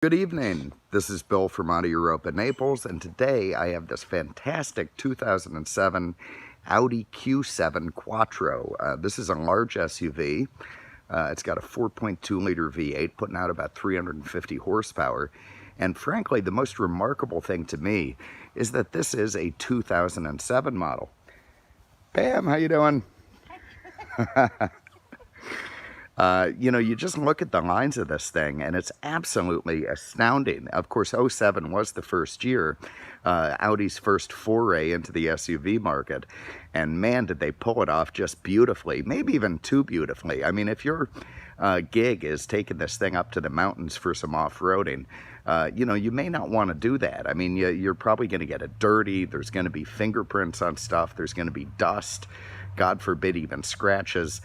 Good evening. This is Bill from Audi Europa, Naples, and today I have this fantastic 2007 Audi Q7 Quattro. This is a large SUV. It's got a 4.2-liter V8 putting out about 350 horsepower. And frankly, the most remarkable thing to me is that this is a 2007 model. Pam, how you doing? You just look at the lines of this thing and it's absolutely astounding. Of course, '07 was the first year, Audi's first foray into the SUV market. And man, did they pull it off just beautifully, maybe even too beautifully. I mean, if your gig is taking this thing up to the mountains for some off-roading, you may not want to do that. I mean, you're probably going to get it dirty. There's going to be fingerprints on stuff. There's going to be dust. God forbid, even scratches.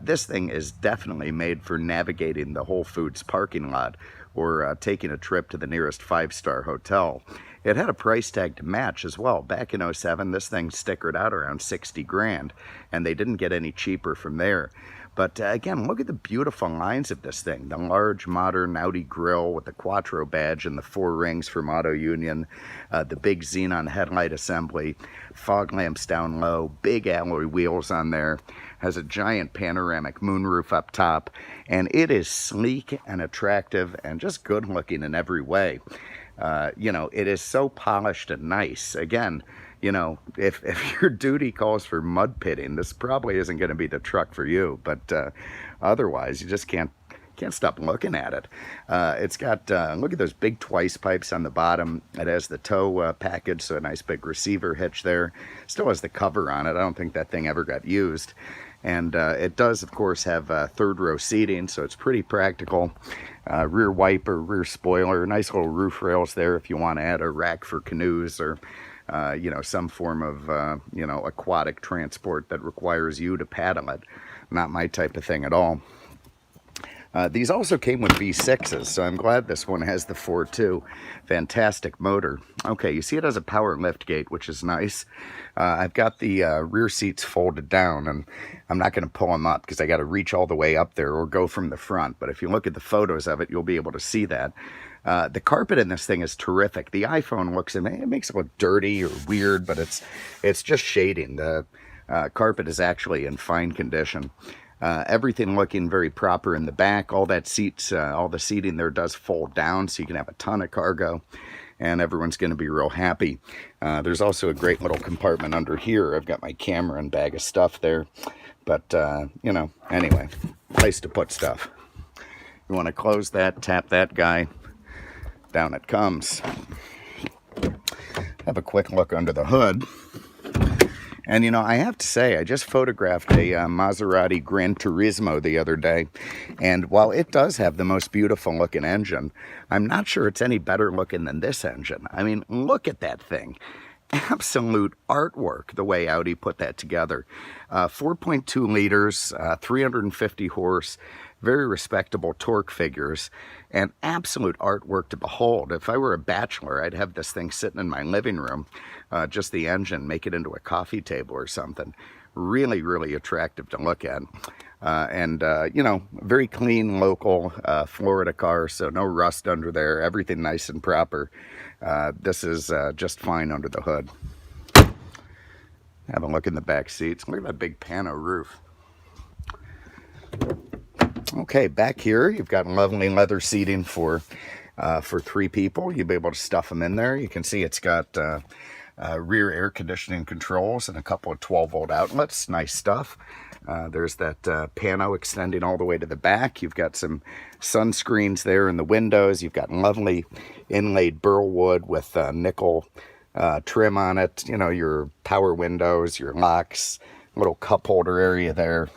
This thing is definitely made for navigating the Whole Foods parking lot or taking a trip to the nearest five-star hotel. It had a price tag to match as well. Back in '07, this thing stickered out around 60 grand, and they didn't get any cheaper from there. But again, look at the beautiful lines of this thing. The large, modern Audi grille with the Quattro badge and the 4 rings from Auto Union, the big xenon headlight assembly, fog lamps down low, big alloy wheels on there, has a giant panoramic moonroof up top, and it is sleek and attractive and just good looking in every way. It is so polished and nice. Again, if your duty calls for mud pitting, this probably isn't going to be the truck for you, but otherwise you just can't stop looking at it. It's got, look at those big twice pipes on the bottom. It has the tow package, so a nice big receiver hitch there. Still has the cover on it. I don't think that thing ever got used. And it does, of course, have third row seating, so it's pretty practical. Rear wiper, rear spoiler, nice little roof rails there if you want to add a rack for canoes or some form of, aquatic transport that requires you to paddle it. Not my type of thing at all. These also came with V6s, so I'm glad this one has the 4.2. Fantastic motor. Okay, you see it has a power lift gate, which is nice. I've got the rear seats folded down, and I'm not going to pull them up because I got to reach all the way up there or go from the front. But if you look at the photos of it, you'll be able to see that. The carpet in this thing is terrific. The iPhone looks, it makes it look dirty or weird, but it's just shading. The carpet is actually in fine condition. Everything looking very proper in the back. All that seats, all the seating there does fold down, so you can have a ton of cargo, and everyone's going to be real happy. There's also a great little compartment under here. I've got my camera and bag of stuff there, but anyway, place to put stuff. You want to close that, tap that guy, down it comes. Have a quick look under the hood. And I have to say, I just photographed a Maserati Gran Turismo the other day, and while it does have the most beautiful looking engine, I'm not sure it's any better looking than this engine. I mean, look at that thing. Absolute artwork, the way Audi put that together. 4.2 liters, 350 horse, very respectable torque figures, and absolute artwork to behold. If I were a bachelor, I'd have this thing sitting in my living room, just the engine, make it into a coffee table or something. Really, really attractive to look at. Very clean, local Florida car, so no rust under there, everything nice and proper. This is just fine under the hood. Have a look in the back seats. Look at that big pano roof. Okay, back here you've got lovely leather seating for 3 people. You'll be able to stuff them in there. You can see it's got rear air conditioning controls and a couple of 12-volt outlets. Nice stuff. There's that pano extending all the way to the back. You've got some sunscreens there in the windows. You've got lovely inlaid burl wood with nickel trim on it. Your power windows, your locks, little cup holder area there.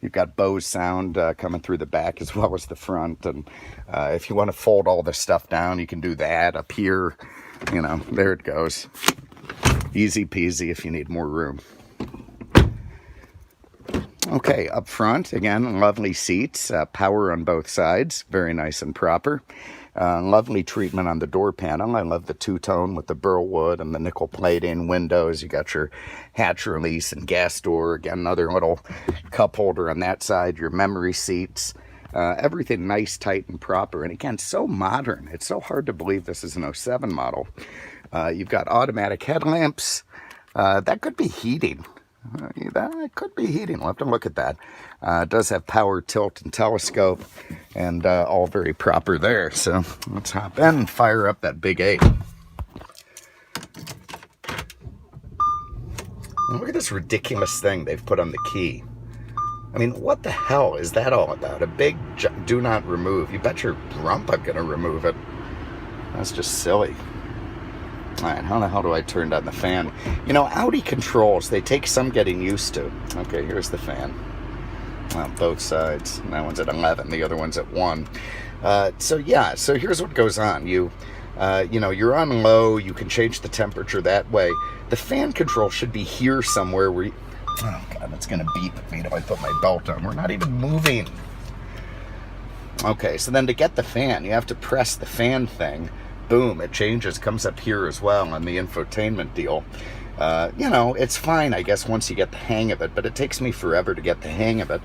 You've got Bose sound coming through the back as well as the front. And if you want to fold all this stuff down, you can do that up here. There it goes. Easy peasy if you need more room. Okay, up front, again, lovely seats, power on both sides, very nice and proper. Lovely treatment on the door panel. I love the two-tone with the burl wood and the nickel plating windows. You got your hatch release and gas door. Again, another little cup holder on that side. Your memory seats. Everything nice, tight, and proper. And again, so modern. It's so hard to believe this is an '07 model. You've got automatic headlamps. That could be heating. That could be heating. We'll have to look at that. It does have power, tilt, and telescope, and all very proper there. So let's hop in and fire up that big 8. And look at this ridiculous thing they've put on the key. I mean, what the hell is that all about? A big do not remove. You bet your rump I'm going to remove it. That's just silly. All right, how the hell do I turn down the fan? You know, Audi controls, they take some getting used to. Okay, here's the fan. Well, both sides. That one's at 11, the other one's at 1. So yeah, so here's what goes on. You know, you're on low, you can change the temperature that way. The fan control should be here somewhere where you, oh God, it's gonna beep at me if I put my belt on. We're not even moving. Okay, so then to get the fan, you have to press the fan thing. Boom, it changes, comes up here as well on the infotainment deal. You know, it's fine, I guess, once you get the hang of it, but it takes me forever to get the hang of it.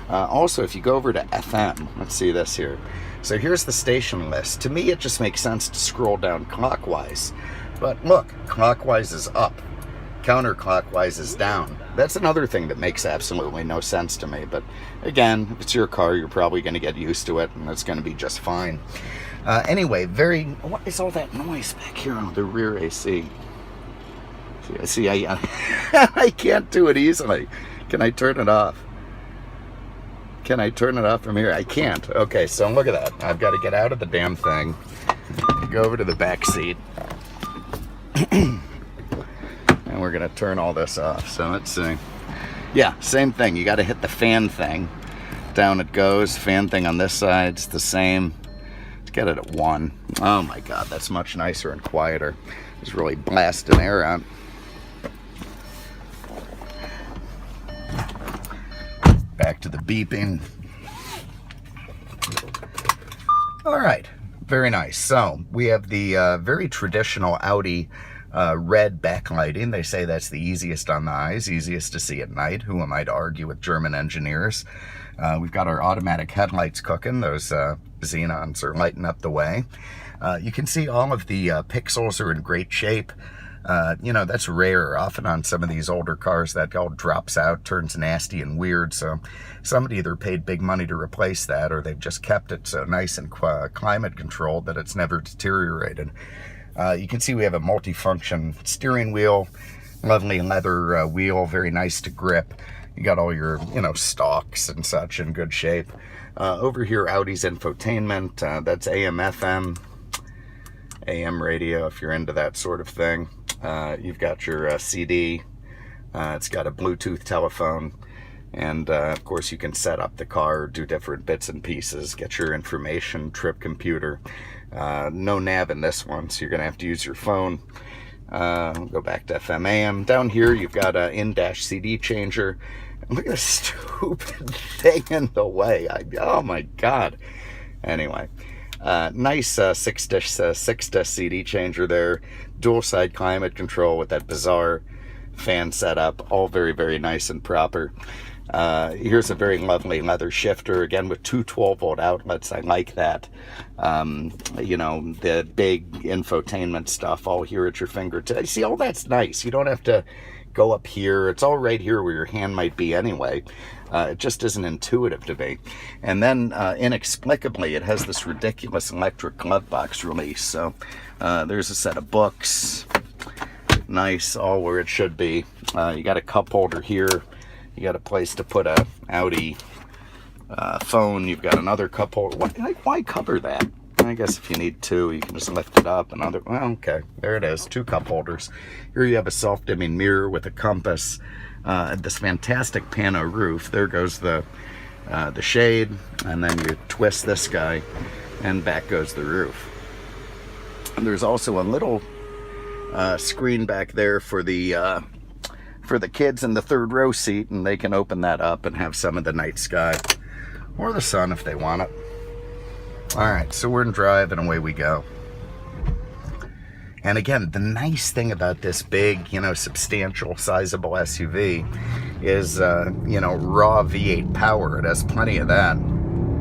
Also, if you go over to FM, let's see this here. So here's the station list. To me, it just makes sense to scroll down clockwise. But look, clockwise is up, counterclockwise is down. That's another thing that makes absolutely no sense to me. But again, if it's your car, you're probably going to get used to it, and it's going to be just fine. Anyway, what is all that noise back here on the rear AC? See, I can't do it easily. Can I turn it off? Can I turn it off from here? I can't. Okay, so look at that. I've got to get out of the damn thing, go over to the back seat, and we're going to turn all this off. So let's see. Yeah, same thing. You got to hit the fan thing. Down it goes. Fan thing on this side. It's the same. Let's get it at 1. Oh my God, that's much nicer and quieter. It's really blasting air out. Back to the beeping. All right, very nice. So we have the very traditional Audi red backlighting. They say that's the easiest on the eyes, easiest to see at night. Who am I to argue with German engineers? We've got our automatic headlights cooking. Those xenons are lighting up the way. You can see all of the pixels are in great shape. You know, that's rare. Often on some of these older cars, that all drops out, turns nasty and weird. So somebody either paid big money to replace that, or they've just kept it so nice and climate controlled that it's never deteriorated. You can see we have a multi-function steering wheel, lovely leather wheel, very nice to grip. You got all your, you know, stalks and such in good shape. Over here, Audi's infotainment. That's AM, FM, AM radio if you're into that sort of thing. You've got your CD. It's got a Bluetooth telephone. And, of course, you can set up the car, do different bits and pieces, get your information, trip computer. No nav in this one, so you're going to have to use your phone. Go back to FM, AM. Down here, you've got an in-dash CD changer. Look at this stupid thing in the way. Oh, my God. Anyway. Nice six-disc CD changer there. Dual-side climate control with that bizarre fan setup. All very, very nice and proper. Here's a very lovely leather shifter, again with two 12-volt outlets. I like that. You know, the big infotainment stuff all here at your fingertips. See, all that's nice. You don't have to go up here. It's all right here where your hand might be anyway. It just isn't intuitive to me. And then, inexplicably, it has this ridiculous electric glove box release. So, there's a set of books. Nice, all where it should be. You got a cup holder here. You got a place to put a Audi phone. You've got another cup holder. Why cover that? I guess if you need two, you can just lift it up. Well, okay, there it is. 2 cup holders. Here you have a self-dimming mirror with a compass. This fantastic pano roof. There goes the shade, and then you twist this guy, and back goes the roof. And there's also a little screen back there for the kids in the 3rd row seat, and they can open that up and have some of the night sky or the sun if they want it. All right, so we're in drive and away we go. And again, the nice thing about this big, you know, substantial, sizable SUV is, you know, raw V8 power. It has plenty of that.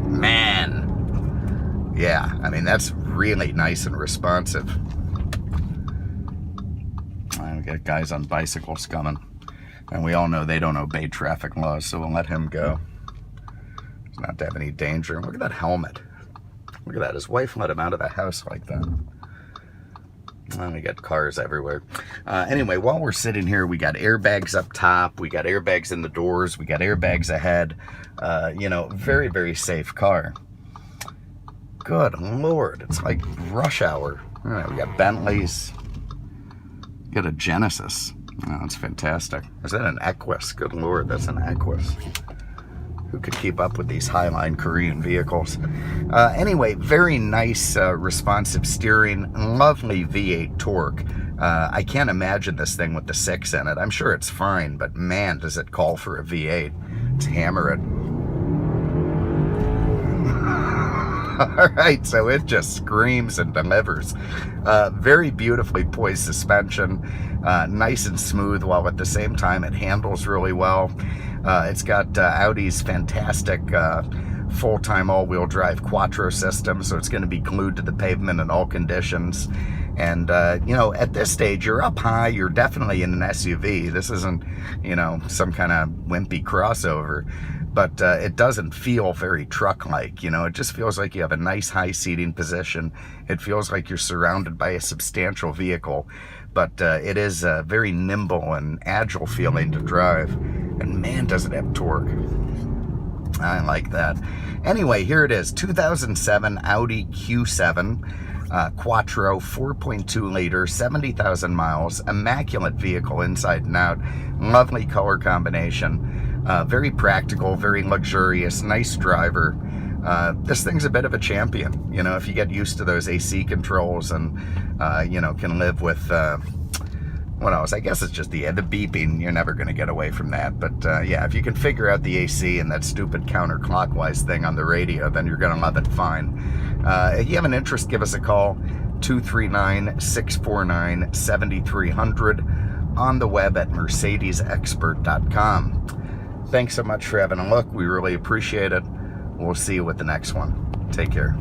Man. Yeah, I mean, that's really nice and responsive. We got guys on bicycles coming. And we all know they don't obey traffic laws, so we'll let him go. He's not to have any danger. Look at that helmet. Look at that. His wife let him out of the house like that. And we got cars everywhere. Anyway, while we're sitting here, we got airbags up top. We got airbags in the doors. We got airbags ahead. You know, very, very safe car. Good Lord. It's like rush hour. All right, we got Bentleys. We got a Genesis. Oh, that's fantastic. Is that an Equus? Good Lord, that's an Equus. Who could keep up with these Highline Korean vehicles? Anyway, very nice responsive steering, lovely V8 torque. I can't imagine this thing with the 6 in it. I'm sure it's fine, but man, does it call for a V8. Let's hammer it. All right, so it just screams and delivers. Very beautifully poised suspension, nice and smooth, while at the same time it handles really well. It's got Audi's fantastic full-time all-wheel drive quattro system, so it's going to be glued to the pavement in all conditions. And, you know, at this stage, you're up high, you're definitely in an SUV. This isn't, you know, some kind of wimpy crossover. But it doesn't feel very truck-like, you know. It just feels like you have a nice high seating position. It feels like you're surrounded by a substantial vehicle. But it is a very nimble and agile feeling to drive. And man, does it have torque. I like that. Anyway, here it is. 2007 Audi Q7 Quattro, 4.2 liter, 70,000 miles. Immaculate vehicle inside and out. Lovely color combination. Very practical, very luxurious, nice driver. This thing's a bit of a champion, you know, if you get used to those AC controls and, you know, can live with, what else? I guess it's just the beeping. You're never going to get away from that. But, yeah, if you can figure out the AC and that stupid counterclockwise thing on the radio, then you're going to love it fine. If you have an interest, give us a call, 239-649-7300, on the web at mercedesexpert.com. Thanks so much for having a look. We really appreciate it. We'll see you with the next one. Take care.